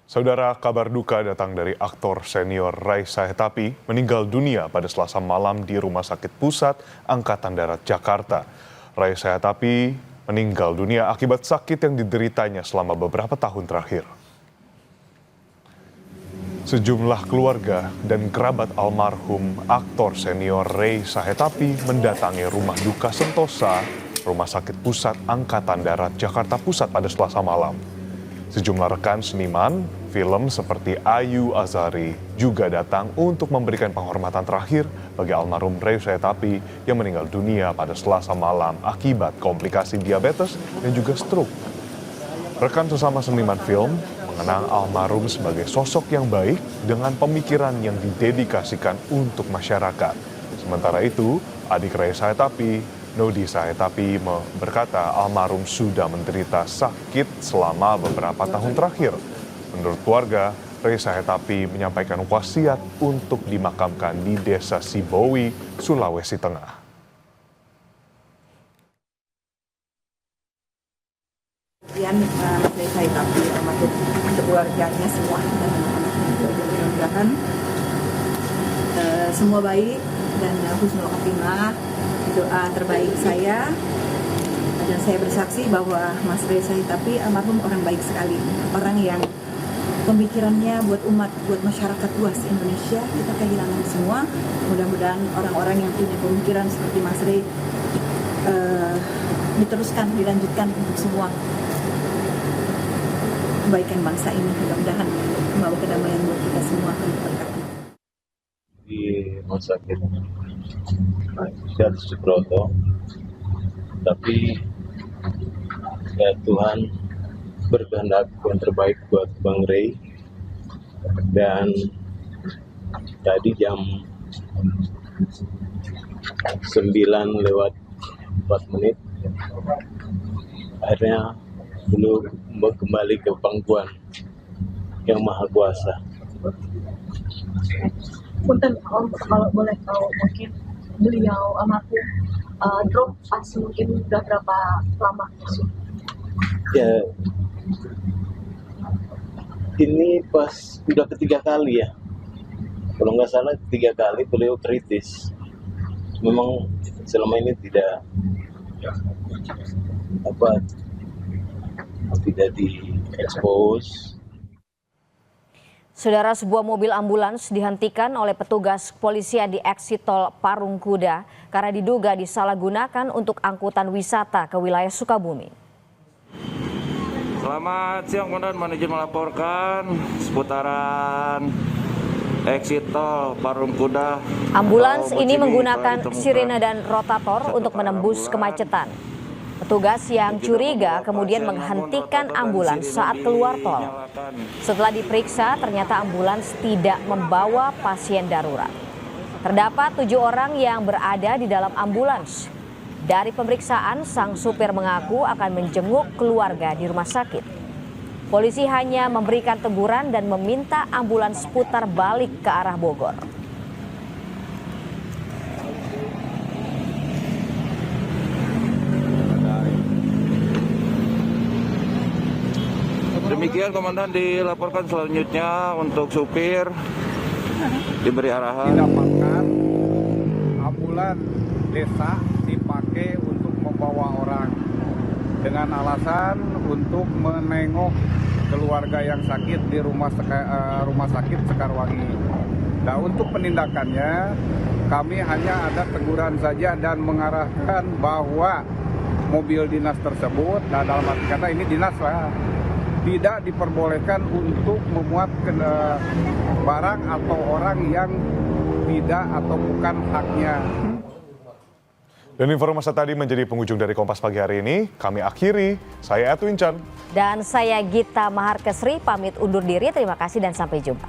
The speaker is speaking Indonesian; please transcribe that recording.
Saudara, kabar duka datang dari aktor senior Raisa Hetapi meninggal dunia pada Selasa malam di Rumah Sakit Pusat Angkatan Darat Jakarta. Raisa Hetapi meninggal dunia akibat sakit yang dideritanya selama beberapa tahun terakhir. Sejumlah keluarga dan kerabat almarhum aktor senior Raisa Hetapi mendatangi rumah duka Sentosa, Rumah Sakit Pusat Angkatan Darat Jakarta Pusat pada Selasa malam. Sejumlah rekan seniman film seperti Ayu Azhari juga datang untuk memberikan penghormatan terakhir bagi almarhum Raisa Hetapi yang meninggal dunia pada Selasa malam akibat komplikasi diabetes dan juga stroke. Rekan sesama seniman film mengenang almarhum sebagai sosok yang baik dengan pemikiran yang didedikasikan untuk masyarakat. Sementara itu, adik Raisa Hetapi, Nodisa Hetapi, berkata almarhum sudah menderita sakit selama beberapa tahun terakhir. Menurut keluarga, Raisa Hetapi menyampaikan wasiat untuk dimakamkan di Desa Sibowi, Sulawesi Tengah. Mas Raisa Hetapi, termasuk keluarganya semua dan mudah-mudahan semua baik dan husnul khotimah. Doa terbaik saya, dan saya bersaksi bahwa Mas Raisa Hetapi almarhum orang baik sekali, orang yang pemikirannya buat umat, buat masyarakat luas Indonesia. Kita kehilangan semua. Mudah-mudahan orang-orang yang punya pemikiran seperti Mas Ray diteruskan, dilanjutkan untuk semua kebaikan bangsa ini. Mudah-mudahan membawa kedamaian buat kita semua. Di rumah sakit Gatot Subroto, tapi ya Tuhan berkehendak yang terbaik buat Bang Ray. Dan tadi jam 9:04 akhirnya beliau kembali ke pangkuan Yang Maha Kuasa. Punten, kalau boleh tahu mungkin beliau almarhum drop pas mungkin udah berapa lama sih? Ya, ini pas udah ketiga kali ya, kalau nggak salah 3 kali beliau kritis. Memang selama ini tidak diekspos. Saudara, sebuah mobil ambulans dihentikan oleh petugas kepolisian di eksit tol Parung Kuda karena diduga disalahgunakan untuk angkutan wisata ke wilayah Sukabumi. Selamat siang, Komandan. Mohon izin melaporkan seputaran eksit tol Parung Kuda. Ambulans ini menggunakan sirine dan rotator untuk menembus kemacetan. Petugas yang curiga kemudian menghentikan ambulans saat keluar tol. Setelah diperiksa, ternyata ambulans tidak membawa pasien darurat. Terdapat 7 orang yang berada di dalam ambulans. Dari pemeriksaan, sang supir mengaku akan menjenguk keluarga di rumah sakit. Polisi hanya memberikan teguran dan meminta ambulans putar balik ke arah Bogor. Demikian, Komandan, dilaporkan selanjutnya untuk supir diberi arahan. Didapatkan ambulans desa dipakai untuk membawa orang dengan alasan untuk menengok keluarga yang sakit di rumah sakit Sekarwangi. Nah, untuk penindakannya kami hanya ada teguran saja dan mengarahkan bahwa mobil dinas tersebut, nah dalam arti kata ini dinas lah, tidak diperbolehkan untuk memuat barang atau orang yang tidak atau bukan haknya. Dan informasi tadi menjadi penghujung dari Kompas Pagi hari ini. Kami akhiri, saya Edwin Chan. Dan saya Gita Maharkesri, pamit undur diri. Terima kasih dan sampai jumpa.